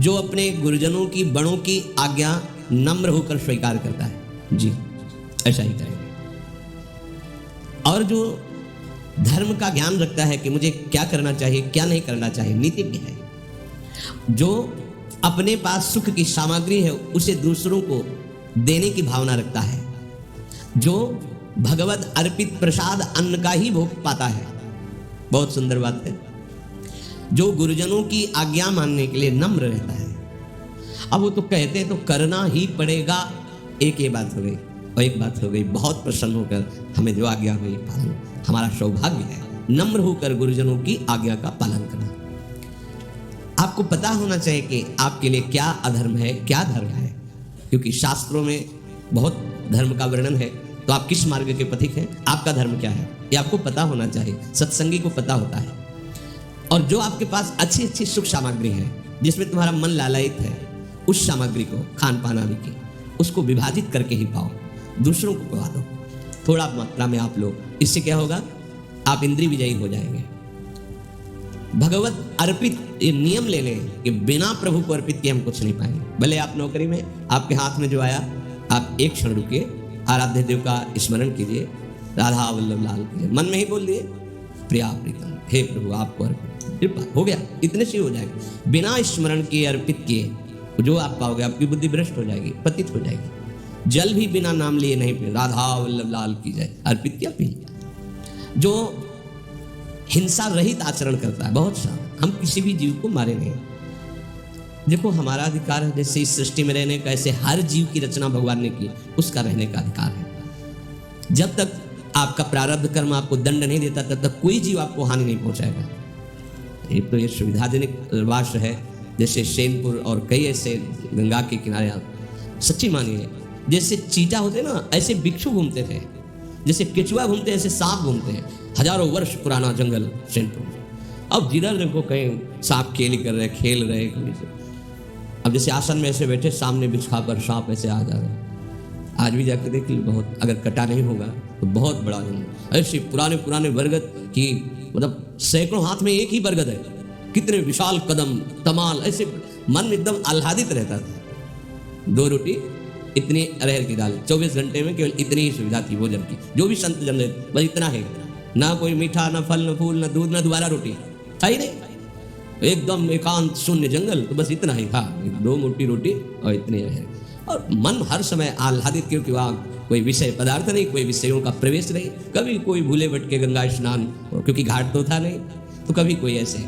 जो अपने गुरुजनों की, बड़ों की आज्ञा नम्र होकर स्वीकार करता है। जी, ऐसा ही करेंगे। और जो धर्म का ज्ञान रखता है कि मुझे क्या करना चाहिए, क्या नहीं करना चाहिए, नीतिज्ञ है। जो अपने पास सुख की सामग्री है उसे दूसरों को देने की भावना रखता है। जो भगवत अर्पित प्रसाद अन्न का ही भोग पाता है। बहुत सुंदर बात है। जो गुरुजनों की आज्ञा मानने के लिए नम्र रहता है। अब वो तो कहते हैं तो करना ही पड़ेगा, एक ये बात हो गई। और एक बात हो गई, बहुत प्रसन्न होकर हमें जो आज्ञा हुई पालन, हमारा सौभाग्य है नम्र होकर गुरुजनों की आज्ञा का पालन करना। आपको पता होना चाहिए कि आपके लिए क्या अधर्म है, क्या धर्म है, क्योंकि शास्त्रों में बहुत धर्म का वर्णन है। तो आप किस मार्ग के पथिक हैं, आपका धर्म क्या है, ये आपको पता होना चाहिए। सत्संगी को पता होता है। और जो आपके पास अच्छी अच्छी सुख सामग्री है, जिसमें तुम्हारा मन लालयित है, उस सामग्री को, खान पान आदि की, उसको विभाजित करके ही पाओ, दूसरों को पवा दो थोड़ा मात्रा में आप लोग। इससे क्या होगा, आप इंद्रिय विजयी हो जाएंगे। भगवत अर्पित ये नियम ले लें कि बिना प्रभु को अर्पित किए हम कुछ नहीं पाएंगे। भले आप नौकरी में, आपके हाथ में जो आया, आप एक क्षण रुकिए, आराध्य देव का स्मरण कीजिए, राधा वल्लभ लाल के मन में ही बोल दिए, प्रिया प्रीतम, हे प्रभु आपको अर्पित, कृपा हो गया, इतने से हो जाएगा। बिना स्मरण किए, अर्पित किए, जो आप पाओगे, आपकी बुद्धि भ्रष्ट हो जाएगी, पतित हो जाएगी। जल भी बिना नाम लिए नहीं पी, राधा वल्लभ लाल की जय, अर्पित क्या पी। जो हिंसा रहित आचरण करता है, बहुत सा, हम किसी भी जीव को मारे नहीं। देखो हमारा अधिकार है, जैसे इस सृष्टि में रहने का, ऐसे हर जीव की रचना भगवान ने की, उसका रहने का अधिकार है। जब तक आपका प्रारब्ध कर्म आपको दंड नहीं देता, तब तक कोई जीव आपको हानि नहीं पहुंचाएगा। एक तो ये सुविधाजनक राष्ट्र है, जैसे सेनपुर और कई ऐसे गंगा के किनारे, आप सच्ची मानिए, जैसे चीता होते ना, ऐसे भिक्षु घूमते थे, जैसे केचुआ घूमते, ऐसे सांप घूमते हैं। हजारों वर्ष पुराना जंगल सेनपुर। अब जिधर देखो कहीं सांप खेल कर रहे, खेल रहे कहीं से। अब जैसे आसन में ऐसे बैठे, सामने बिछा कर सांप ऐसे आ जा रहे। आज भी जाकर देख लो, बहुत अगर कटा नहीं होगा तो बहुत बड़ा जंगल। ऐसे पुराने पुराने बरगद की, मतलब सैकड़ों हाथ में एक ही बरगद है, कितने विशाल कदम, तमाल, ऐसे मन एकदम आह्लादित रहता था। 2 रोटी, इतनी अरहर की दाल, 24 घंटे में केवल इतनी ही सुविधा थी भोजन की। जो भी संत जन, बस इतना है, ना कोई मीठा, ना फल, ना फूल, ना दूध, ना दोबारा रोटी, था ही नहीं। एकदम एकांत शून्य जंगल, तो बस इतना ही था, 2 मोटी रोटी और इतने अरहर। और मन हर समय आह्लादित, क्योंकि वहाँ कोई विषय पदार्थ नहीं, कोई विषयों का प्रवेश नहीं। कभी कोई भूले भटके गंगा स्नान, क्योंकि घाट तो था नहीं, तो कभी कोई ऐसे।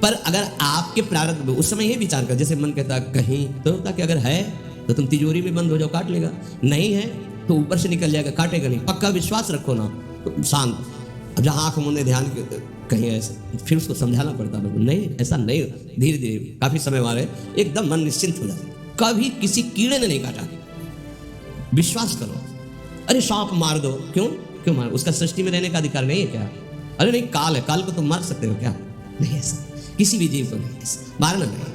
पर अगर आपके प्रारब्ध, उस समय ये विचार कर, जैसे मन कहता कहीं तो होता कि अगर है तो तुम तिजोरी में बंद हो जाओ, काट लेगा, नहीं है तो ऊपर से निकल जाएगा, काटेगा नहीं। पक्का विश्वास रखो ना, तो शांत। अब जहाँ आंख मुंने ध्यान कहीं ऐसे, फिर उसको समझाना पड़ता है, नहीं ऐसा नहीं। धीरे धीरे काफी समय मारे, एकदम मन निश्चिंत हो जाए। कभी किसी कीड़े ने नहीं काटा, विश्वास करो। अरे सांप मार दो, क्यों मार, उसका सृष्टि में रहने का अधिकार नहीं है क्या? अरे नहीं, काल है, काल को तुम मार सकते हो क्या? नहीं, ऐसा किसी भी जीव को नहीं, मारना नहीं।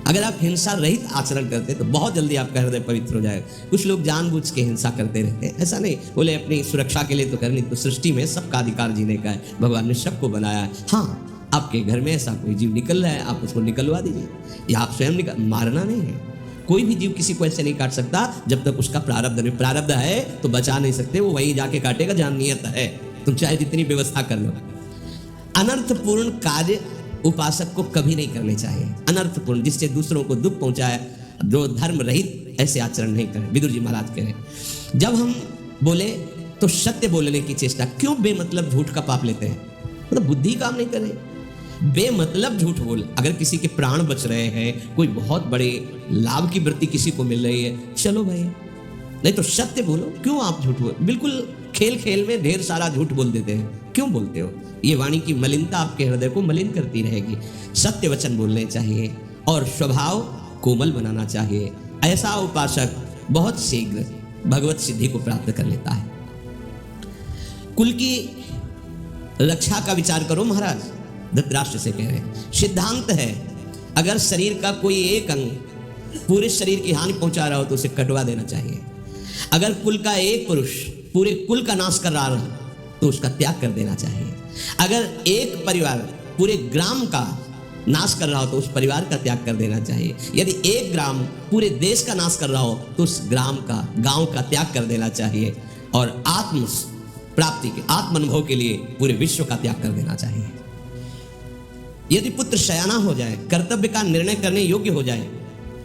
अगर आप हिंसा रहित आचरण करते तो बहुत जल्दी आपका हृदय पवित्र हो जाएगा। कुछ लोग जानबूझ के हिंसा करते रहते हैं, ऐसा नहीं, बोले अपनी सुरक्षा के लिए तो करनी, तो सृष्टि में सबका अधिकार जीने का है, भगवान ने सबको बनाया है। हाँ, आपके घर में ऐसा कोई जीव निकल रहा है, आप उसको निकलवा दीजिए, या आप स्वयं मारना नहीं है। कोई भी जीव किसी को ऐसे नहीं काट सकता जब तक उसका प्रारब्ध नहीं। प्रारब्ध है तो बचा नहीं सकते, वो वहीं जाके काटेगा जहाँ नियत है, तुम चाहे जितनी व्यवस्था कर लो। अनर्थपूर्ण कार्य उपासक को कभी नहीं करने चाहिए। अनर्थपूर्ण, जिससे दूसरों को दुख पहुंचाए, जो धर्म रहित, ऐसे आचरण नहीं करें। विदुर जी महाराज कह रहे, जब हम बोले तो सत्य बोलने की चेष्टा, क्यों बेमतलब झूठ का पाप लेते हैं? मतलब बुद्धि काम नहीं करे, बेमतलब झूठ बोल। अगर किसी के प्राण बच रहे हैं, कोई बहुत बड़े लाभ की वृत्ति किसी को मिल रही है, चलो भाई, नहीं तो सत्य बोलो। क्यों आप झूठ बोल, बिल्कुल खेल खेल में ढेर सारा झूठ बोल देते हैं, क्यों बोलते हो? ये वाणी की मलिनता आपके हृदय को मलिन करती रहेगी। सत्य वचन बोलने चाहिए और स्वभाव कोमल बनाना चाहिए। ऐसा उपासक बहुत शीघ्र भगवत सिद्धि को प्राप्त कर लेता है। कुल की रक्षा का विचार करो महाराज, धृतराष्ट्र से कह रहे हैं। सिद्धांत है, अगर शरीर का कोई एक अंग पूरे शरीर की हानि पहुंचा रहा हो तो उसे कटवा देना चाहिए। अगर कुल का एक पुरुष पूरे कुल का नाश कर रहा है तो उसका त्याग कर देना चाहिए। अगर एक परिवार पूरे ग्राम का नाश कर रहा हो तो उस परिवार का त्याग कर देना चाहिए। यदि एक ग्राम पूरे देश का नाश कर रहा हो तो उस ग्राम का, गांव का त्याग कर देना चाहिए। और आत्म प्राप्ति के, आत्म अनुभव के लिए पूरे विश्व का त्याग कर देना चाहिए। यदि पुत्र शयाना हो जाए, कर्तव्य का निर्णय करने योग्य हो जाए,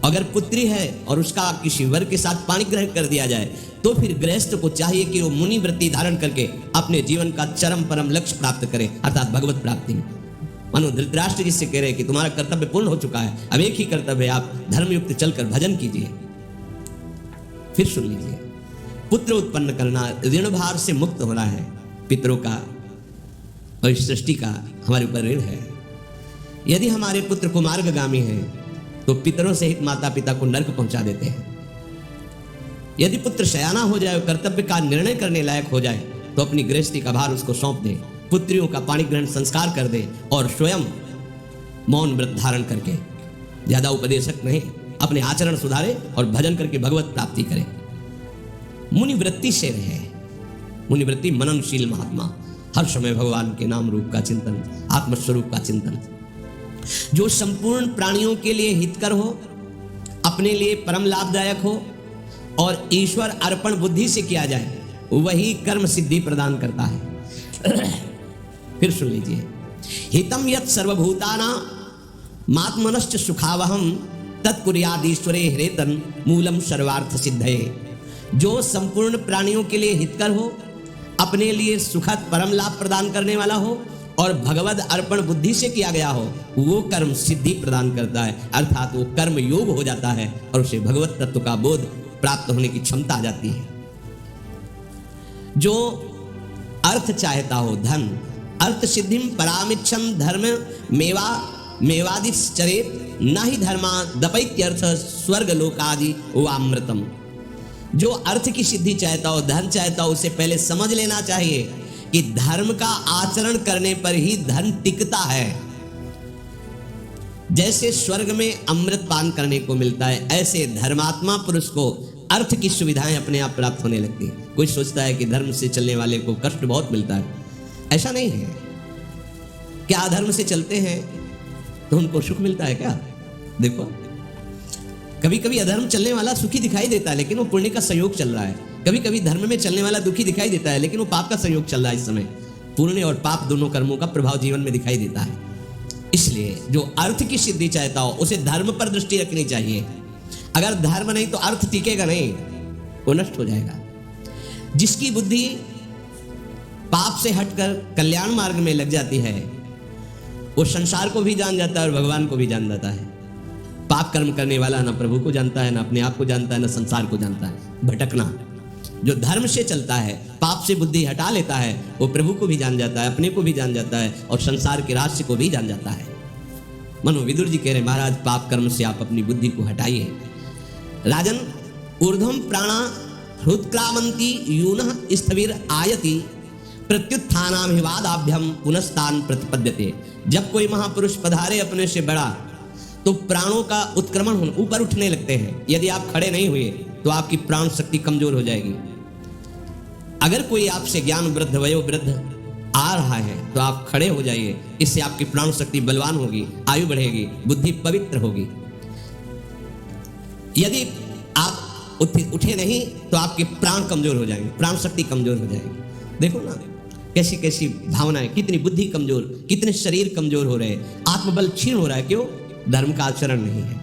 अगर पुत्री है और उसका किसी वर के साथ पाणी ग्रहण कर दिया जाए, तो फिर गृहस्थ को चाहिए कि वो मुनि वृत्ति धारण करके अपने जीवन का चरम परम लक्ष्य प्राप्त करे, अर्थात भगवत प्राप्ति। मानो धृतराष्ट्र जी से कह रहे कि तुम्हारा कर्तव्य पूर्ण हो चुका है, अब एक ही कर्तव्य है, आप धर्मयुक्त चलकर भजन कीजिए। फिर सुन लीजिए, पुत्र उत्पन्न करना, ऋण भार से मुक्त होना है। पितरों का और इस सृष्टि का हमारे ऊपर ऋण है। यदि हमारे पुत्र कुमार्गगामी हैं तो पितरों सहित माता पिता को नरक पहुंचा देते हैं। यदि पुत्र शयाना हो जाए, कर्तव्य का निर्णय करने लायक हो जाए, तो अपनी गृहस्थी का भार उसको सौंप दे, पुत्रियों का पाणी ग्रहण संस्कार कर दे और स्वयं मौन व्रत धारण करके, ज्यादा उपदेशक नहीं, अपने आचरण सुधारे और भजन करके भगवत प्राप्ति करे। मुनि वृत्ति से रहे। मुनि वृत्ति मननशील महात्मा, हर समय भगवान के नाम रूप का चिंतन, आत्मस्वरूप का चिंतन, जो संपूर्ण प्राणियों के लिए हितकर हो, अपने लिए परम लाभदायक हो और ईश्वर अर्पण बुद्धि से किया जाए, वही कर्म सिद्धि प्रदान करता है। फिर सुन लीजिए, हितम यत् सर्वभूतानां मात्मनश्च सुखावहम तत्कुर्यादीश्वरे हृतन मूलम सर्वार्थ सिद्धये। जो संपूर्ण प्राणियों के लिए हितकर हो, अपने लिए सुखद परम लाभ प्रदान करने वाला हो और भगवद अर्पण बुद्धि से किया गया हो, वो कर्म सिद्धि प्रदान करता है, अर्थात वो कर्म योग हो जाता है और उसे भगवत तत्व का बोध प्राप्त होने की क्षमता आ जाती है। जो अर्थ चाहता हो, धन, अर्थ सिद्धिम परामिच्छम धर्म मेवादिश्चरेत न ही धर्मा दपैत्यर्थ स्वर्ग लोकादि वामृतम। जो अर्थ की सिद्धि चाहता हो, धन चाहता हो, उसे पहले समझ लेना चाहिए कि धर्म का आचरण करने पर ही धन टिकता है। जैसे स्वर्ग में अमृत पान करने को मिलता है, ऐसे धर्मात्मा पुरुष को अर्थ की सुविधाएं अपने आप प्राप्त होने लगती है। कोई सोचता है कि धर्म से चलने वाले को कष्ट बहुत मिलता है, ऐसा नहीं है। क्या अधर्म से चलते हैं तो उनको सुख मिलता है क्या? देखो, कभी कभी अधर्म चलने वाला सुखी दिखाई देता है, लेकिन वो पुण्य का संयोग चल रहा है। कभी कभी धर्म में चलने वाला दुखी दिखाई देता है, लेकिन वो पाप का संयोग चल रहा है। इस समय पुण्य और पाप दोनों कर्मों का प्रभाव जीवन में दिखाई देता है। इसलिए जो अर्थ की सिद्धि चाहता हो, उसे धर्म पर दृष्टि रखनी चाहिए। अगर धर्म नहीं तो अर्थ टिकेगा नहीं, वो नष्ट हो जाएगा। जिसकी बुद्धि पाप से हटकर कल्याण मार्ग में लग जाती है, वो संसार को भी जान जाता है और भगवान को भी जान जाता है। पाप कर्म करने वाला ना प्रभु को जानता है, ना अपने आप को जानता है, ना संसार को जानता है। भटकना। जो धर्म से चलता है, पाप से बुद्धि हटा लेता है, वो प्रभु को भी जान जाता है, अपने को भी जान जाता है और संसार के रहस्य को भी जान जाता है। मनो विदुर जी कह रहे, महाराज पाप कर्म से आप अपनी बुद्धि को हटाइए। राजन, ऊर्ध्वम प्राणा हृत्क्रामंती यूनः स्थविर आयति प्रत्युत्थानाभिवादाभ्यम पुनस्तान प्रतिपद्यते। जब कोई महापुरुष पधारे अपने से बड़ा, तो प्राणों का उत्क्रमण होने, ऊपर उठने लगते हैं। यदि आप खड़े नहीं हुए तो आपकी प्राण शक्ति कमजोर हो जाएगी। अगर कोई आपसे ज्ञान वृद्ध, वयो वृद्ध आ रहा है तो आप खड़े हो जाइए। इससे आपकी प्राण शक्ति बलवान होगी, आयु बढ़ेगी, बुद्धि पवित्र होगी। यदि आप उठे नहीं तो आपके प्राण कमजोर हो जाएंगे, प्राण शक्ति कमजोर हो जाएगी। देखो ना कैसी कैसी भावनाएं, कितनी बुद्धि कमजोर, कितने शरीर कमजोर हो रहे हैं, आत्मबल क्षीण हो रहा है। क्यों? धर्म का आचरण नहीं है।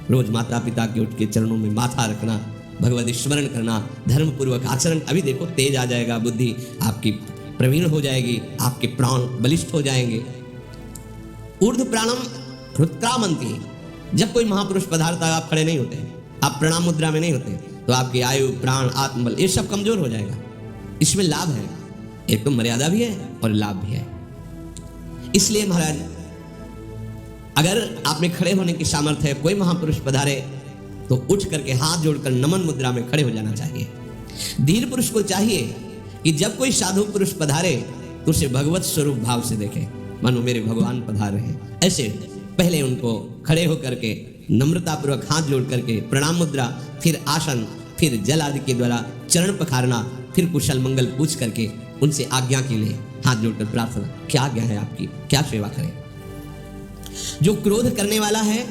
रोज माता पिता के उठ के चरणों में माथा रखना, भगवत स्मरण करना, धर्म पूर्वक आचरण। अभी देखो तेज आ जाएगा, बुद्धि आपकी प्रवीण हो जाएगी, आपके प्राण बलिष्ठ हो जाएंगे। ऊर्ध्व प्राणम हृत्क्रामंती। जब कोई महापुरुष पधारता है, आप खड़े नहीं होते, आप प्रणाम मुद्रा में नहीं होते, तो आपकी आयु, प्राण, आत्मबल ये सब कमजोर हो जाएगा। इसमें लाभ है, एक तो मर्यादा भी है और लाभ भी है। इसलिए महाराज, अगर आप में खड़े होने की सामर्थ्य है, कोई महापुरुष पधारे तो उठ करके हाथ जोड़कर नमन मुद्रा में खड़े हो जाना चाहिए। धीर पुरुष को चाहिए कि जब कोई साधु पुरुष पधारे तो उसे भगवत स्वरूप भाव से देखे, मानो मेरे भगवान पधार रहे हैं। ऐसे पहले उनको खड़े होकर के नम्रता पूर्वक हाथ जोड़ करके प्रणाम मुद्रा, फिर आसन, फिर जल आदि के द्वारा चरण पखारना, फिर कुशल मंगल पूछ करके उनसे आज्ञा के लिए हाथ जोड़कर प्रार्थना, क्या आज्ञा है आपकी, क्या सेवा करें। जो क्रोध करने वाला है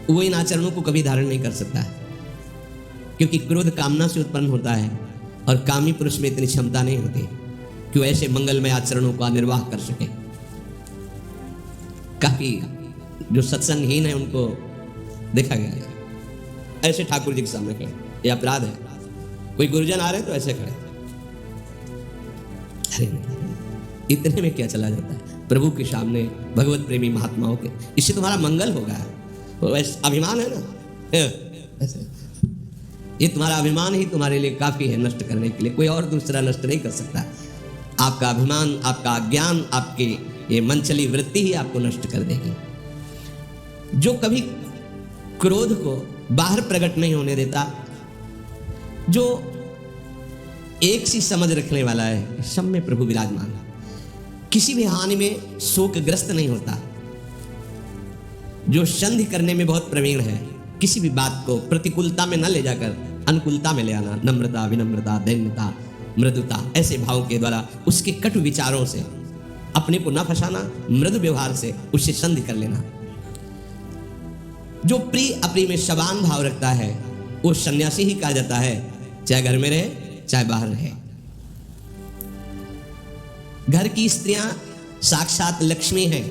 वो इन आचरणों को कभी धारण नहीं कर सकता है, क्योंकि क्रोध कामना से उत्पन्न होता है और कामी पुरुष में इतनी क्षमता नहीं होती कि वो ऐसे मंगलमय आचरणों का निर्वाह कर सके। काफी जो सत्संगहीन है उनको देखा गया है ऐसे ठाकुर जी के सामने खड़े, ये अपराध है। कोई गुरुजन आ रहे तो ऐसे खड़े, अरे नहीं, इतने में क्या चला जाता है प्रभु के सामने, भगवत प्रेमी महात्माओं के, इससे तुम्हारा मंगल होगा। वो अभिमान है ना, ऐसे ये तुम्हारा अभिमान ही तुम्हारे लिए काफी है नष्ट करने के लिए, कोई और दूसरा नष्ट नहीं कर सकता। आपका अभिमान, आपका ज्ञान, आपके ये मनचली वृत्ति ही आपको नष्ट कर देगी। जो कभी क्रोध को बाहर प्रकट नहीं होने देता, जो एक सी समझ रखने वाला है, सब में प्रभु विराजमान, किसी भी हानि में शोकग्रस्त नहीं होता, जो संधि करने में बहुत प्रवीण है, किसी भी बात को प्रतिकूलता में न ले जाकर अनुकूलता में ले आना, नम्रता, विनम्रता, दैन्यता, मृदुता, ऐसे भाव के द्वारा उसके कटु विचारों से अपने को न फंसाना, मृदु व्यवहार से उससे संधि कर लेना। जो प्रिय अप्रिय में समान भाव रखता है वो सन्यासी ही कहा जाता है, चाहे घर में रहे चाहे बाहर रहे। घर की स्त्रियां साक्षात लक्ष्मी हैं,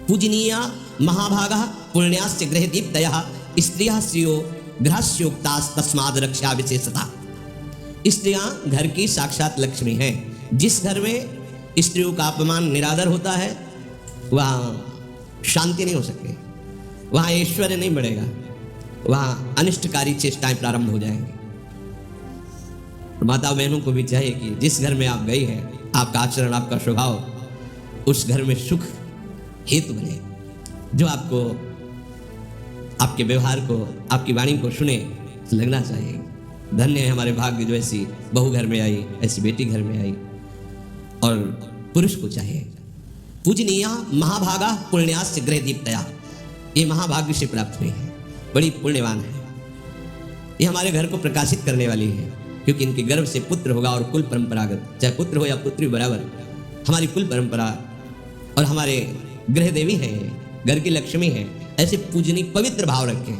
पूजनीया महाभागा पुण्याश्च गृह दीप्तयः स्त्रियः श्रियो गृहस्योक्तास् तस्माद् रक्षा विशेषता। स्त्रियां घर की साक्षात लक्ष्मी हैं। जिस घर में स्त्रियों का अपमान निरादर होता है वहां शांति नहीं हो सकती, वहां ऐश्वर्य नहीं बढ़ेगा, वहां अनिष्टकारी चेष्टाएं प्रारंभ हो जाएंगी। माता बहनों को भी चाहिए कि जिस घर में आप गई हैं, आपका आचरण, आपका स्वभाव उस घर में सुख हेतु बने, जो आपको, आपके व्यवहार को, आपकी वाणी को सुने तो लगना चाहिए धन्य है हमारे भाग्य जो ऐसी बहू घर में आई, ऐसी बेटी घर में आई। और पुरुष को चाहिए पूजनीया महाभागा पुण्याश्च गृह दीप्तया, ये महाभाग्य से प्राप्त हुई है, बड़ी पुण्यवान है, ये हमारे घर को प्रकाशित करने वाली है, क्योंकि इनके गर्भ से पुत्र होगा और कुल परंपरागत, चाहे पुत्र हो या पुत्री बराबर, हमारी कुल परंपरा और हमारे गृह देवी हैं, घर की लक्ष्मी है। ऐसे पूजनीय पवित्र भाव रखें,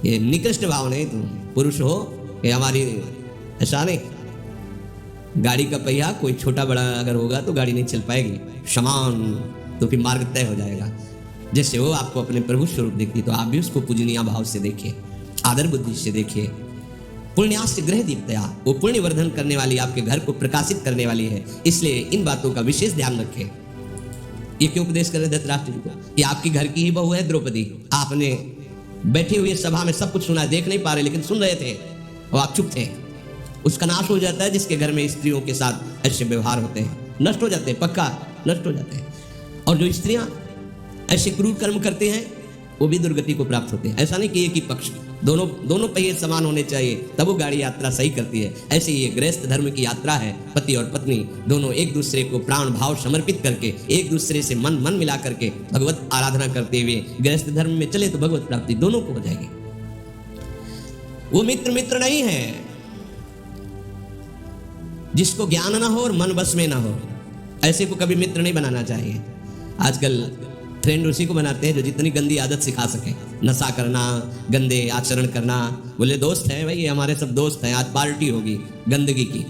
ये निकृष्ट भाव नहीं। तुम पुरुष हो, ये हमारी ऐसा नहीं, गाड़ी का पहिया कोई छोटा बड़ा अगर होगा तो गाड़ी नहीं चल पाएगी, समान तो फिर मार्ग तय हो जाएगा। जैसे वो आपको अपने प्रभु स्वरूप देखती तो आप भी उसको पूजनीय भाव से देखिए, आदर बुद्धि से देखिए। पुण्याश्च गृह दीप्तया, वो पुण्य वर्धन करने वाली, आपके घर को प्रकाशित करने वाली है, इसलिए इन बातों का विशेष ध्यान रखें। ये क्यों उपदेश कर रहे धृतराष्ट्र जी को कि आपकी घर की ही बहू है द्रौपदी, आपने बैठे हुए सभा में सब कुछ सुना, देख नहीं पा रहे लेकिन सुन रहे थे और आप चुप थे। उसका नाश हो जाता है जिसके घर में स्त्रियों के साथ ऐसे व्यवहार होते हैं, नष्ट हो जाते हैं, पक्का नष्ट हो जाते हैं। और जो स्त्रियां ऐसे क्रूर कर्म करते हैं वो भी दुर्गति को प्राप्त होते हैं। ऐसा नहीं कि एक ही पक्ष, दोनों पहिए समान होने चाहिए, तब वो गाड़ी यात्रा सही करती है। ऐसे ये गृहस्थ धर्म की यात्रा है, पति और पत्नी दोनों एक दूसरे को प्राण भाव समर्पित करके, एक दूसरे से मन मिला करके भगवत आराधना करते हुए गृहस्थ धर्म में चले तो भगवत प्राप्ति दोनों को हो जाएगी। वो मित्र नहीं है जिसको ज्ञान ना हो और मन बस में ना हो, ऐसे को कभी मित्र नहीं बनाना चाहिए। आजकल फ्रेंड उसी को बनाते हैं जो जितनी गंदी आदत सिखा सके, नशा करना, गंदे आचरण करना। बोले दोस्त हैं भाई, हमारे सब दोस्त हैं, आज पार्टी होगी गंदगी की,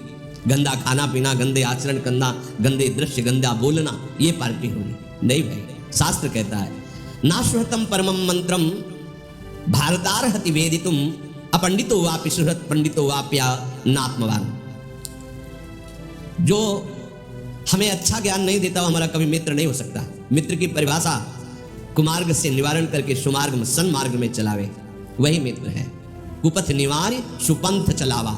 गंदा खाना पीना, गंदे आचरण करना, गंदे दृश्य, गंदा बोलना, ये पार्टी होगी। नहीं भाई, शास्त्र कहता है नाश्वतम परमम मंत्रम भारतार्हति वेदितुम अपंडितो वापि सुहृत पंडितो वाप्या नात्मवान। जो हमें अच्छा ज्ञान नहीं देता वो हमारा कभी मित्र नहीं हो सकता। मित्र की परिभाषा कुमार्ग से निवारण करके सुमार्ग में सन्मार्ग में चलावे, वही मित्र है। कुपथ निवार्य सुपंथ चलावा,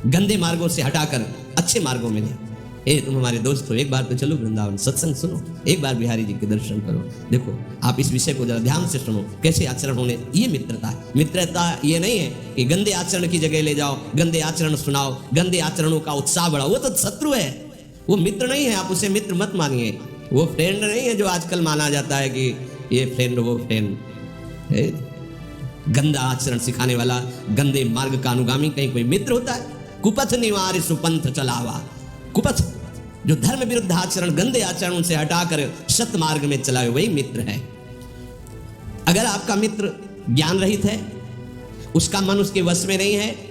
गंदे मार्गों से हटाकर अच्छे मार्गों में ले। तुम हमारे दोस्त हो, एक बार तो चलो वृंदावन, सत्संग सुनो, एक बार बिहारी जी के दर्शन करो। देखो आप इस विषय को जरा ध्यान से सुनो, कैसे आचरण होने, ये मित्रता। मित्रता ये नहीं है कि गंदे आचरण की जगह ले जाओ, गंदे आचरण सुनाओ, गंदे आचरणों का उत्साह बढ़ाओ, वो तो शत्रु है, वो मित्र नहीं है। आप उसे मित्र मत मानिए, वो फ्रेंड नहीं है जो आजकल माना जाता है कि ये फ्रेंड वो फ्रेंड। गंदा आचरण सिखाने वाला, गंदे मार्ग का अनुगामी कहीं कोई मित्र होता है? कुपथ निवार्य सुपंथ चलावा, कुपथ जो धर्म विरुद्ध आचरण, गंदे आचरण उनसे हटाकर सत्य मार्ग में चलाए, वही मित्र है। अगर आपका मित्र ज्ञान रहित है, उसका मन उसके वश में नहीं है,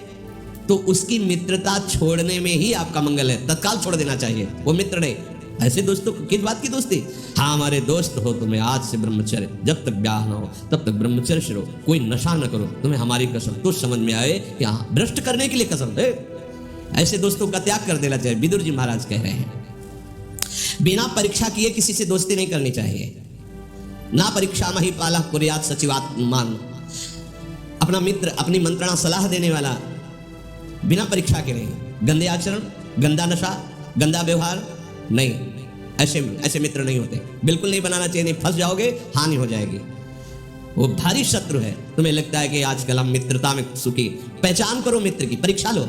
तो उसकी मित्रता छोड़ने में ही आपका मंगल है। तत्काल छोड़ देना चाहिए, वो मित्र नहीं। ऐसे दोस्तों, किस बात की दोस्ती? हाँ, हमारे दोस्त हो, तुम्हें आज से ब्रह्मचर्य, जब तक ब्याह ना हो तब तक ब्रह्मचर्य से रहो, कोई नशा न करो, तुम्हें हमारी कसम। तो समझ में आए कि हाँ, भ्रष्ट करने के लिए कसम है। ऐसे दोस्तों का त्याग कर देना चाहिए। विदुर जी महाराज कह रहे हैं, बिना परीक्षा किए किसी से दोस्ती नहीं करनी चाहिए। ना परीक्षा मही पाला कुर्यात सचिवात्मान। अपना मित्र, अपनी मंत्रणा सलाह देने वाला बिना परीक्षा के नहीं। गंदे आचरण, गंदा नशा, गंदा व्यवहार नहीं, ऐसे मित्र नहीं होते। बिल्कुल नहीं बनाना चाहिए, नहीं फंस जाओगे, हानि हो जाएगी। वो भारी शत्रु है। तुम्हें लगता है कि आजकल हम मित्रता में सुखी, पहचान करो मित्र की, परीक्षा लो।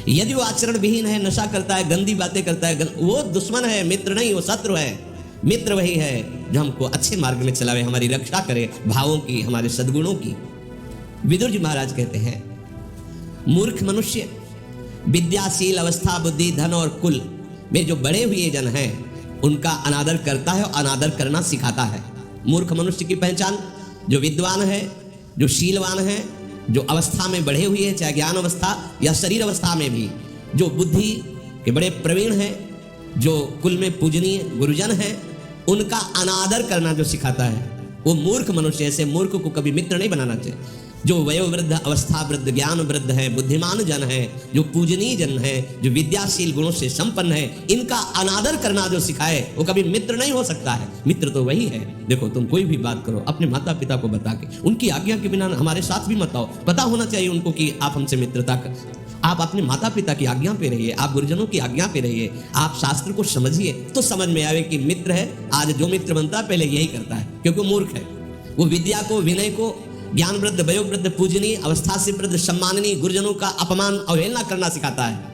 यदि वो आचरण विहीन है, नशा करता है, गंदी बातें करता है, वो दुश्मन है, मित्र नहीं, वो शत्रु है। मित्र वही है जो हमको अच्छे मार्ग में चलावे, हमारी रक्षा करे, भावों की, हमारे सद्गुणों की। विदुर जी महाराज कहते हैं, मूर्ख मनुष्य विद्याशील अवस्था, बुद्धि, धन और कुल में जो बड़े हुए जन हैं उनका अनादर करता है और अनादर करना सिखाता है। मूर्ख मनुष्य की पहचान, जो विद्वान है, जो शीलवान है, जो अवस्था में बढ़े हुए हैं, चाहे ज्ञान अवस्था या शरीर अवस्था में भी, जो बुद्धि के बड़े प्रवीण हैं, जो कुल में पूजनीय गुरुजन हैं, उनका अनादर करना जो सिखाता है, वो मूर्ख मनुष्य। ऐसे मूर्ख को कभी मित्र नहीं बनाना चाहिए। जो वयोवृद्ध, अवस्था वृद्ध, ज्ञान वृद्ध है, बुद्धिमान जन है, जो पूजनीय जन है, जो विद्याशील गुणों से संपन्न है, इनका अनादर करना जो सिखाए, वो कभी मित्र नहीं हो सकता है। मित्र तो वही है। देखो, तुम कोई भी बात करो अपने माता पिता को बता के, उनकी आज्ञा के बिना हमारे साथ भी मत आओ। पता होना चाहिए उनको कि आप हमसे मित्रता कर, आप अपने माता पिता की आज्ञा पे रहिए, आप गुरुजनों की आज्ञा पे रहिए, आप शास्त्र को समझिए, तो समझ में आवे कि मित्र है। आज जो मित्र बनता है पहले यही करता है, क्योंकि वो मूर्ख है। वो विद्या को, विनय को, ज्ञान वृद्ध, वयोवृद्ध, पूजनीय, अवस्था से वृद्ध, सम्माननीय गुरुजनों का अपमान, अवहेलना करना सिखाता है।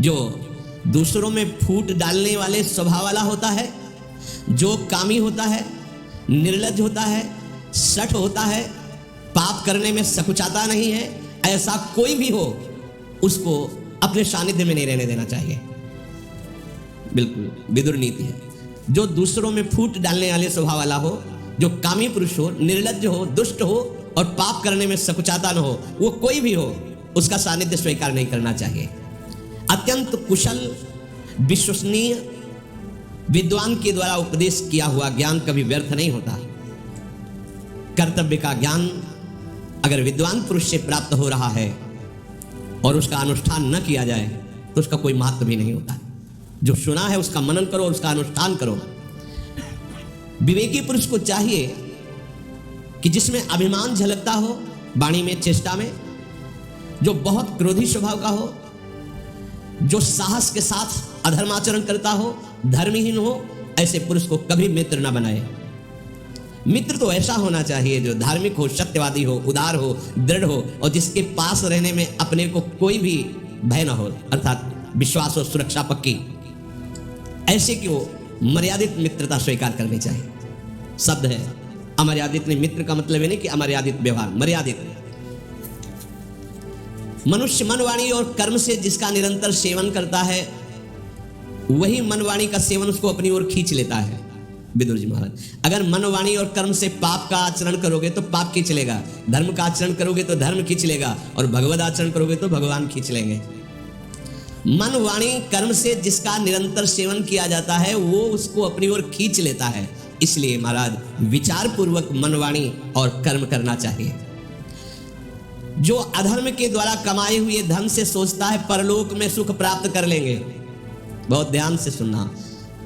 जो दूसरों में फूट डालने वाले स्वभाव वाला होता है, जो कामी होता है, निर्लज्ज होता है, सठ होता है, पाप करने में सकुचाता नहीं है, ऐसा कोई भी हो, उसको अपने सानिध्य में नहीं रहने देना चाहिए। बिल्कुल विदुर नीति है। जो दूसरों में फूट डालने वाले स्वभाव वाला हो, जो कामी पुरुष हो, निर्लज्ज हो, दुष्ट हो और पाप करने में सकुचाता न हो, वो कोई भी हो, उसका सानिध्य स्वीकार नहीं करना चाहिए। अत्यंत कुशल, विश्वसनीय विद्वान के द्वारा उपदेश किया हुआ ज्ञान कभी व्यर्थ नहीं होता। कर्तव्य का ज्ञान अगर विद्वान पुरुष से प्राप्त हो रहा है और उसका अनुष्ठान न किया जाए तो उसका कोई महत्व भी नहीं होता। जो सुना है उसका मनन करो और उसका अनुष्ठान करो। विवेकी पुरुष को चाहिए कि जिसमें अभिमान झलकता हो वाणी में, चेष्टा में, जो बहुत क्रोधी स्वभाव का हो, जो साहस के साथ अधर्माचरण करता हो, धर्महीन हो, ऐसे पुरुष को कभी मित्र न बनाए। मित्र तो ऐसा होना चाहिए जो धार्मिक हो, सत्यवादी हो, उदार हो, दृढ़ हो और जिसके पास रहने में अपने को कोई भी भय न हो, अर्थात विश्वास और सुरक्षा पक्की। ऐसे की वो मर्यादित मित्रता स्वीकार करनी चाहिए। शब्द है अमर्यादित नहीं, मित्र का मतलब है नहीं कि अमर्यादित व्यवहार, मर्यादित। मनुष्य मन, वाणी और कर्म से जिसका निरंतर सेवन करता है, वही मन वाणी का सेवन उसको अपनी ओर खींच लेता है। विदुर जी महाराज, अगर मन, वाणी और कर्म से पाप का आचरण करोगे तो पाप खींच लेगा, धर्म का आचरण करोगे तो धर्म खींच लेगा, और भगवद आचरण करोगे तो भगवान खींच लेंगे। मन, वाणी, कर्म से जिसका निरंतर सेवन किया जाता है, वो उसको अपनी ओर खींच लेता है। इसलिए महाराज विचार पूर्वक मन, वाणी और कर्म करना चाहिए। जो अधर्म के द्वारा कमाए हुए धन से सोचता है परलोक में सुख प्राप्त कर लेंगे, बहुत ध्यान से सुनना।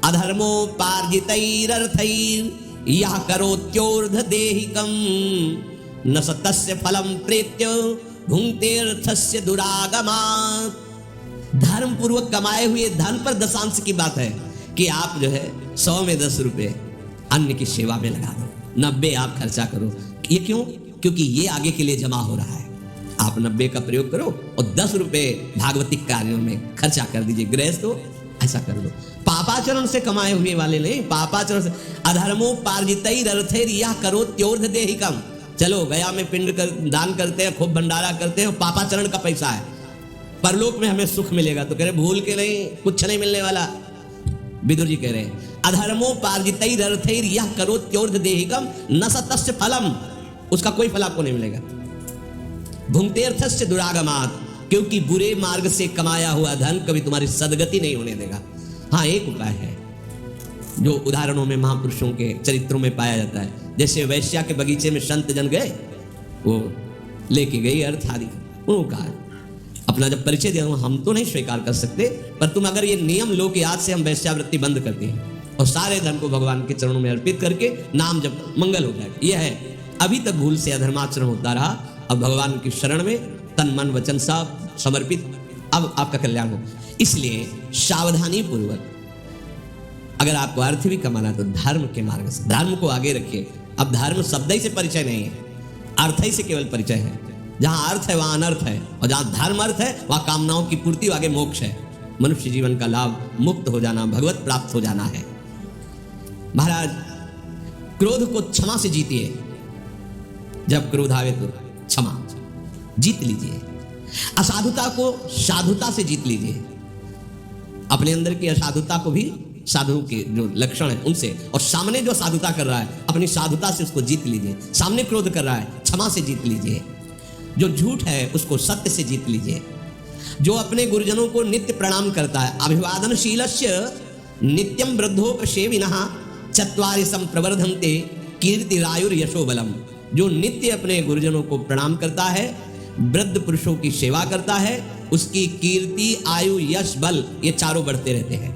अधर्मोपार्जितैरर्थैर् यः करोत्योर्ध देहिकं न स तस्य फलं प्रेत्य भुंक्तेऽर्थस्य दुरागमात्। धर्म पूर्वक कमाए हुए धन पर दशांश की बात है कि आप जो है 100 में 10 रुपए अन्य की सेवा में लगा दो, 90 आप खर्चा करो। ये क्यों? क्योंकि ये आगे के लिए जमा हो रहा है। आप 90 का प्रयोग करो और 10 रुपए भागवतिक कार्यों में खर्चा कर दीजिए। गृहस्थ हो ऐसा कर दो। पापाचरण से कमाए हुए वाले नहीं, पापाचरण से। अधर्मोपार्जितैरर्थैर् यः करोत्योर्ध देहिकम्। चलो गया में पिंड कर दान करते हैं, खूब भंडारा करते हैं, पापाचरण का पैसा है, परलोक में हमें सुख मिलेगा। तो कह रहे भूल के नहीं, कुछ नहीं मिलने वाला। विदुर जी कह रहे हैं अधर्मोपार्जितैरर्थैर यह करोत्योर्ध देहिकम न सतस्य फलम, उसका कोई फल आपको नहीं मिलेगा। भुंक्तेर्थस्य दुरागमात्, क्योंकि बुरे मार्ग से कमाया हुआ धन कभी तुम्हारी सदगति नहीं होने देगा। हाँ, एक उपाय है जो उदाहरणों में महापुरुषों के चरित्रों में पाया जाता है। जैसे वैश्या के बगीचे में संत जन गए, वो लेके गई अर्थ आदि, उन्होंने कहा अपना जब परिचय दिया, हम तो नहीं स्वीकार कर सकते, पर तुम अगर ये नियम लो कि आज से हम वैश्यावृत्ति बंद करते हैं और सारे धन को भगवान के चरणों में अर्पित करके नाम जब मंगल हो जाए। यह है, अभी तक भूल से अधर्माचरण होता रहा, अब भगवान की शरण में तन मन वचन सब समर्पित, अब आपका कल्याण हो। इसलिए सावधानी पूर्वक अगर आपको अर्थ भी कमाना तो धर्म के मार्ग से, धर्म को आगे रखिए। अब धर्म शब्द ही से परिचय नहीं है, अर्थ ही से केवल परिचय है। जहां अर्थ है वहां अनर्थ है, और जहां धर्म अर्थ है वहां कामनाओं की पूर्ति, आगे मोक्ष है। मनुष्य जीवन का लाभ मुक्त हो जाना, भगवत प्राप्त हो जाना है। महाराज, क्रोध को क्षमा से जीतिए। जब क्रोध आवे तो क्षमा जीत लीजिए। असाधुता को साधुता से जीत लीजिए। अपने अंदर की असाधुता को भी साधु के जो लक्षण है उनसे, और सामने जो साधुता कर रहा है अपनी साधुता से उसको जीत लीजिए। सामने क्रोध कर रहा है, क्षमा से जीत लीजिए। जो झूठ है उसको सत्य से जीत लीजिए। जो अपने गुरुजनों को नित्य प्रणाम करता है, अभिवादनशीलस्य नित्यम वृद्धोपसेविनः चत्वारि संप्रवर्धन्ते कीर्तिरायुर यशो बलम। जो नित्य अपने गुरुजनों को प्रणाम करता है, वृद्ध पुरुषों की सेवा करता है, उसकी कीर्ति, आयु, यश, बल ये चारों बढ़ते रहते हैं।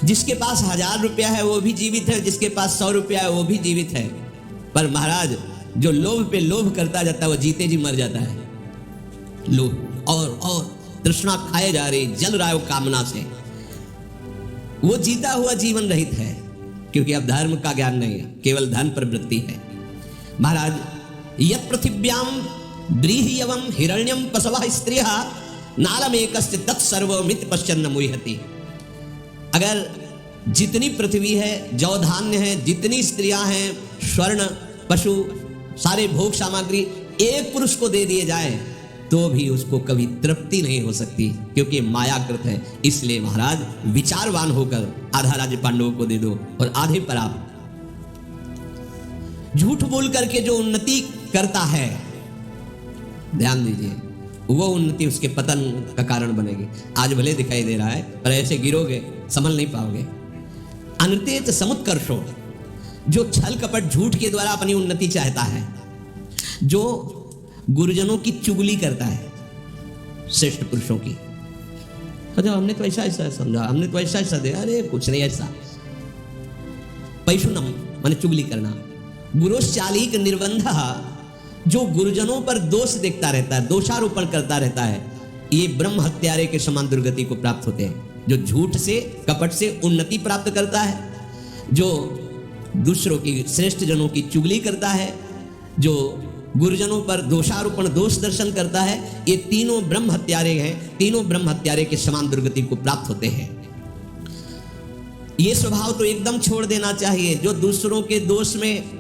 जिसके पास 1000 रुपया है वो भी जीवित है, जिसके पास 100 रुपया है वो भी जीवित है। पर महाराज, जो लोभ पे लोभ करता जाता है वो जीते जी मर जाता है। लोभ और तृष्णा खाए जा रही, जल रहा है वो कामना से, वो जीता हुआ जीवन रहित है, क्योंकि अब धर्म का ज्ञान नहीं है, केवल धन पर वृत्ति है। महाराज, यत् पृथिव्याम व्रीह्यवम हिरण्यम पशवः स्त्रियः नालमेकस्य तत्सर्वमिति पश्यन्न मुह्यति। अगर जितनी पृथ्वी है, जौ धान्य है, जितनी स्त्रियां हैं, स्वर्ण, पशु, सारे भोग सामग्री एक पुरुष को दे दिए जाए तो भी उसको कभी तृप्ति नहीं हो सकती, क्योंकि मायाकृत है। इसलिए महाराज, विचारवान होकर आधा राज्य पांडवों को दे दो और आधे पर आप। झूठ बोल करके जो उन्नति करता है, ध्यान दीजिए, वो उन्नति उसके पतन का कारण बनेगी। आज भले दिखाई दे रहा है, पर ऐसे गिरोगे संभल नहीं पाओगे। अनृतेत समुत्कर्षो, जो छल कपट झूठ के द्वारा अपनी उन्नति चाहता है, जो गुरुजनों की चुगली करता है, श्रेष्ठ पुरुषों की, अच्छा हमने तो ऐसा समझा, हमने तो ऐसा दे, अरे कुछ नहीं ऐसा। पैशुनम माने चुगली करना। गुरुश्चालिक निर्बंधः, जो गुरुजनों पर दोष देखता रहता है, दोषारोपण करता रहता है, ये ब्रह्म हत्यारे के समान दुर्गति को प्राप्त होते हैं। जो झूठ से, कपट से उन्नति प्राप्त करता है, जो दूसरों की, श्रेष्ठ जनों की चुगली करता है, जो गुरुजनों पर दोषारोपण, दोष दर्शन करता है, ये तीनों ब्रह्म हत्यारे हैं। तीनों ब्रह्म हत्यारे के समान दुर्गति को प्राप्त होते हैं। ये स्वभाव तो एकदम छोड़ देना चाहिए, जो दूसरों के दोष में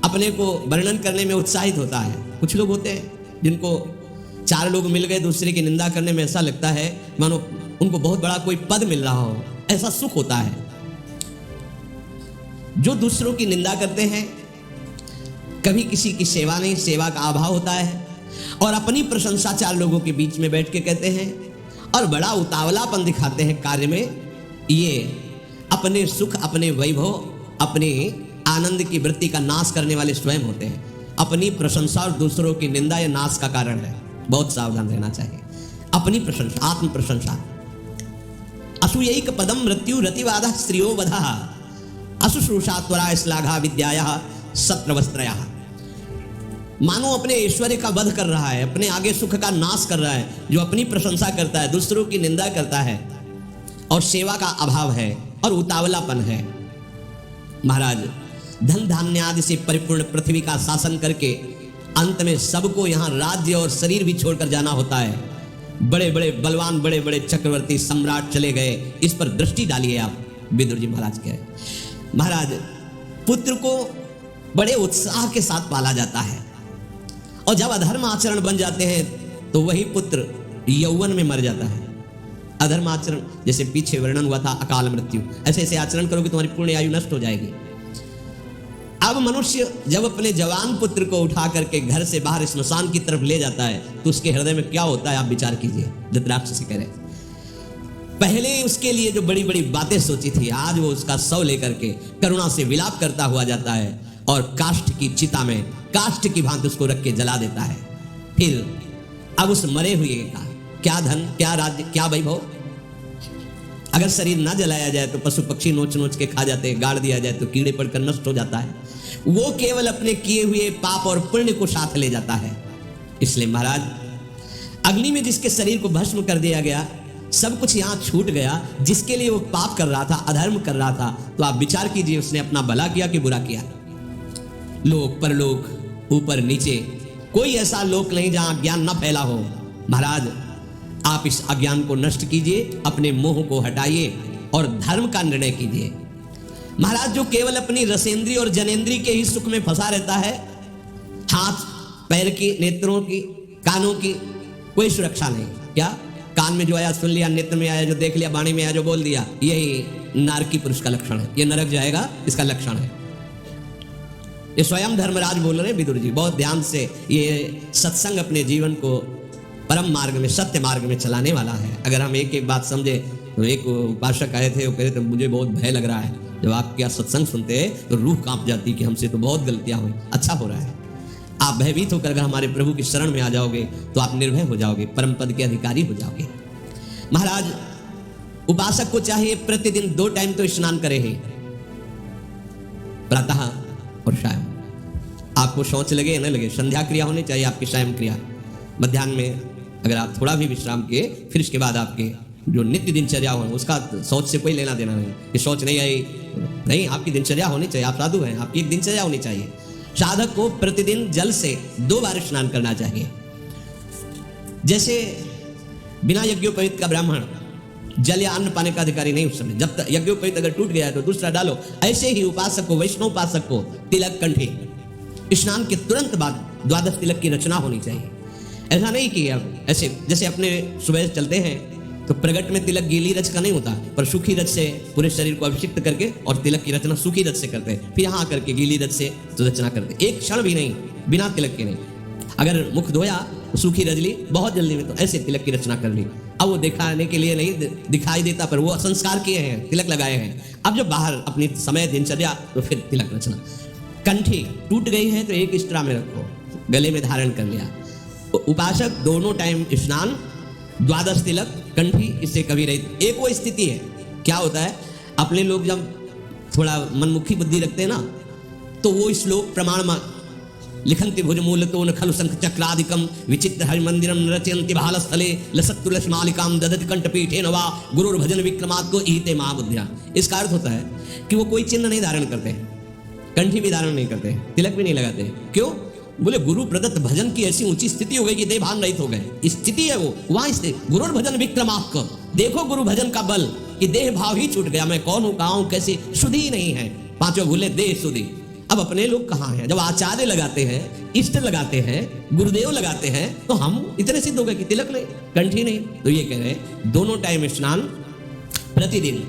अपने को वर्णन करने में उत्साहित होता है। कुछ लोग होते हैं जिनको 4 लोग मिल गए दूसरे की निंदा करने में, ऐसा लगता है मानो उनको बहुत बड़ा कोई पद मिल रहा हो, ऐसा सुख होता है। जो दूसरों की निंदा करते हैं, कभी किसी की सेवा नहीं, सेवा का अभाव होता है, और अपनी प्रशंसा 4 लोगों के बीच में बैठ के कहते हैं, और बड़ा उतावलापन दिखाते हैं कार्य में। ये अपने सुख, अपने वैभव, अपने आनंद की वृत्ति का नाश करने वाले स्वयं होते हैं। अपनी प्रशंसा और दूसरों की निंदा या नाश का कारण है। बहुत सावधान रहना चाहिए। अपनी प्रशंसा, आत्म प्रशंसा। असूयैक पदम मृत्यु रतिवादः स्त्रियो वधः अशुश्रूषा त्वरा श्लाघा विद्यायाः सत्रवस्त्रयाः। मानो अपने ऐश्वर्य का वध कर रहा है, अपने आगे सुख का नाश कर रहा है। जो अपनी प्रशंसा करता है, दूसरों की निंदा करता है, और सेवा का अभाव है और उतावलापन है। महाराज, धन धान्य आदि से परिपूर्ण पृथ्वी का शासन करके अंत में सबको यहाँ राज्य और शरीर भी छोड़कर जाना होता है। बड़े बड़े बलवान, बड़े बड़े चक्रवर्ती सम्राट चले गए, इस पर दृष्टि डालिए आप। विदुर जी महाराज कह रहे, महाराज पुत्र को बड़े उत्साह के साथ पाला जाता है, और जब अधर्म आचरण बन जाते हैं तो वही पुत्र यौवन में मर जाता है। अधर्म आचरण, जैसे पीछे वर्णन हुआ था अकाल मृत्यु, ऐसे ऐसे आचरण करोगे तुम्हारी पूर्ण आयु नष्ट हो जाएगी। अब मनुष्य जब अपने जवान पुत्र को उठा करके घर से बाहर स्मशान की तरफ ले जाता है तो उसके हृदय में क्या होता है आप विचार कीजिए। धृतराष्ट्र कह रहे, पहले उसके लिए जो बड़ी बड़ी बातें सोची थी, आज वो उसका शव लेकर के करुणा से विलाप करता हुआ जाता है और काष्ठ की चिता में काष्ठ की भांति उसको रख के जला देता है। फिर अब उस मरे हुए का क्या धन, क्या राज्य, क्या वैभव। अगर शरीर ना जलाया जाए तो पशु पक्षी नोच नोच के खा जाते हैं, गाड़ दिया जाए तो कीड़े पड़कर नष्ट हो जाता है। वो केवल अपने किए हुए पाप और पुण्य को साथ ले जाता है। इसलिए महाराज, अग्नि में जिसके शरीर को भस्म कर दिया गया, सब कुछ यहां छूट गया। जिसके लिए वो पाप कर रहा था, अधर्म कर रहा था, तो आप विचार कीजिए उसने अपना भला किया कि बुरा किया। लोक परलोक, ऊपर नीचे, कोई ऐसा लोक नहीं जहां ज्ञान न फैला हो। महाराज, आप इस अज्ञान को नष्ट कीजिए, अपने मोह को हटाइए और धर्म का निर्णय कीजिए। महाराज, जो केवल अपनी रसेंद्री और जनेंद्री के ही सुख में फंसा रहता है, हाथ पैर की, नेत्रों की, कानों की कोई सुरक्षा नहीं। क्या कान में जो आया सुन लिया, नेत्र में आया जो देख लिया, वाणी में आया जो बोल दिया, यही नारकी पुरुष का लक्षण है। ये नरक जाएगा, इसका लक्षण है। ये स्वयं धर्मराज बोल रहे हैं विदुर जी। बहुत ध्यान से ये सत्संग अपने जीवन को परम मार्ग में, सत्य मार्ग में चलाने वाला है। अगर हम एक एक बात समझे तो एक उपासक आए थे, वो कह रहे थे मुझे बहुत भय लग रहा है, जब आप क्या सत्संग सुनते हैं तो रूह कांप जाती कि हमसे तो बहुत गलतियां हुई। अच्छा हो रहा है, आप भयभीत होकर अगर हमारे प्रभु की शरण में आ जाओगे तो आप निर्भय हो जाओगे, परम पद के अधिकारी हो जाओगे। महाराज, उपासक को चाहिए प्रतिदिन 2 टाइम तो स्नान करे ही, प्रातः और शाम। आपको शौच लगे या न लगे, संध्या क्रिया होनी चाहिए आपकी, सायं क्रिया। मध्याह्न में अगर आप थोड़ा भी विश्राम किए, फिर इसके बाद आपके जो नित्य दिनचर्या हो उसका शौच से कोई लेना देना नहीं। कि शौच नहीं आई, नहीं, आपकी दिनचर्या होनी चाहिए। आप साधु हैं, आपकी एक दिनचर्या होनी चाहिए। साधक को प्रतिदिन जल से 2 बार स्नान करना चाहिए। जैसे बिना यज्ञोपवीत का ब्राह्मण जल या अन्न पाने का अधिकारी नहीं उस समय, जब तक यज्ञोपवीत अगर टूट गया है तो दूसरा डालो। ऐसे ही उपासक को, वैष्णव उपासक को तिलक कंठी, स्नान के तुरंत बाद 12 तिलक की रचना होनी चाहिए। ऐसा नहीं कि अब ऐसे जैसे अपने सुबह चलते हैं तो प्रगट में तिलक गीली रच का नहीं होता, पर सूखी रच से पूरे शरीर को अभिषिक्त करके और तिलक की रचना सूखी रच से करते हैं। फिर यहाँ करके गीली रच से तो रचना करते हैं, एक क्षण भी नहीं, बिना तिलक के नहीं। अगर मुख धोया तो सूखी रच ली बहुत जल्दी में, तो ऐसे तिलक की रचना कर ली। अब वो दिखाने के लिए नहीं दिखाई देता, पर वो संस्कार किए हैं, तिलक लगाए हैं। अब जब बाहर अपनी समय दिनचर्या तो फिर तिलक रचना। कंठी टूट गई है तो एक स्ट्रा में रखो, गले में धारण कर लिया। उपासक दोनों टाइम स्नान, 12 तिलक, कंठी, इससे कभी रहित। एक वो स्थिति है, क्या होता है अपने लोग जब थोड़ा मनमुखी बुद्धि रखते हैं ना, तो वो श्लोक प्रमाण में लिखन्ति भुजमूलतो न खलु शंख चक्रादिकम विचित्र हरि मंदिरम रचयन्ति भालस्थले लसत्तुलस मालिकाम ददति कंठपीठेन वा गुरुर्भजन विक्रमात् को ईते महाबुद्धिया। इसका अर्थ होता है कि वो कोई चिन्ह नहीं धारण करते, कंठी भी धारण नहीं करते, तिलक भी नहीं लगाते। क्यों? बोले गुरु प्रदत्त भजन की ऐसी ऊंची स्थिति हो गई कि देह भान रहित हो गए। स्थिति है वो, वहां स्थिति। गुरुर भजन विक्रमात्, देखो गुरु भजन का बल कि देह भाव ही छूट गया। मैं कौन हूं, कहां हूं, कैसी, शुद्धि नहीं है। 5 भूले देह शुद्धि। अब अपने लोग कहाँ हैं? जब आचार्य लगाते हैं, इष्ट लगाते हैं, गुरुदेव लगाते हैं, तो हम इतने सिद्ध हो गए कि तिलक नहीं, कंठी नहीं। तो ये कह रहे हैं दोनों टाइम स्नान, प्रतिदिन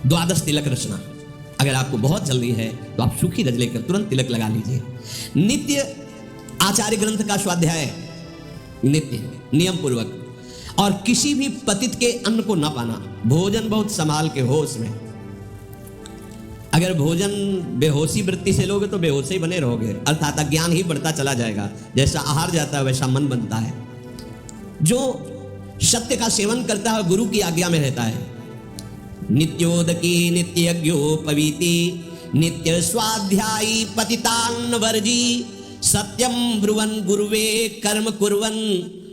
12 तिलक रचना। अगर आपको बहुत जल्दी है तो आप सूखी रज लेकर तुरंत तिलक लगा लीजिए। नित्य आचार्य ग्रंथ का स्वाध्याय, नित्य नियम पूर्वक, और किसी भी पतित के अन्न को न पाना। भोजन बहुत संभाल के होश में। अगर भोजन बेहोशी वृत्ति से लोगे तो बेहोश ही बने रहोगे, अर्थात अज्ञान ही बढ़ता चला जाएगा। जैसा आहार जाता है वैसा मन बनता है। जो सत्य का सेवन करता है गुरु की आज्ञा में रहता है। नित्योदकी नित्य यज्ञोपवीति नित्य स्वाध्यायी पतितान वर्जी सत्यम ब्रुवन् गुरुवे कर्म कुर्वन्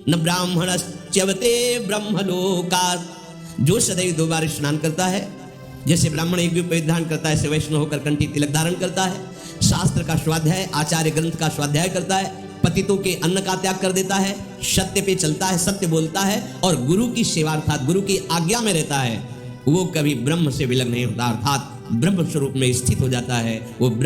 न ब्राह्मणश्च्यवते ब्रह्मलोकात्। जो सदैव 2 बार स्नान करता है, जैसे ब्राह्मण यज्ञोपवीत धारण करता है, ऐसे वैष्णव होकर कंठी तिलक धारण करता है, शास्त्र का स्वाध्याय, आचार्य ग्रंथ का स्वाध्याय करता है, पतितों के अन्न का त्याग कर देता है, सत्य पे चलता है, सत्य बोलता है और गुरु की सेवा अर्थात गुरु की आज्ञा में रहता है, वो कभी ब्रह्म से विलग नहीं होता, अर्थात ब्रह्म स्वरूप में स्थित हो जाता है। वो ब्रह्म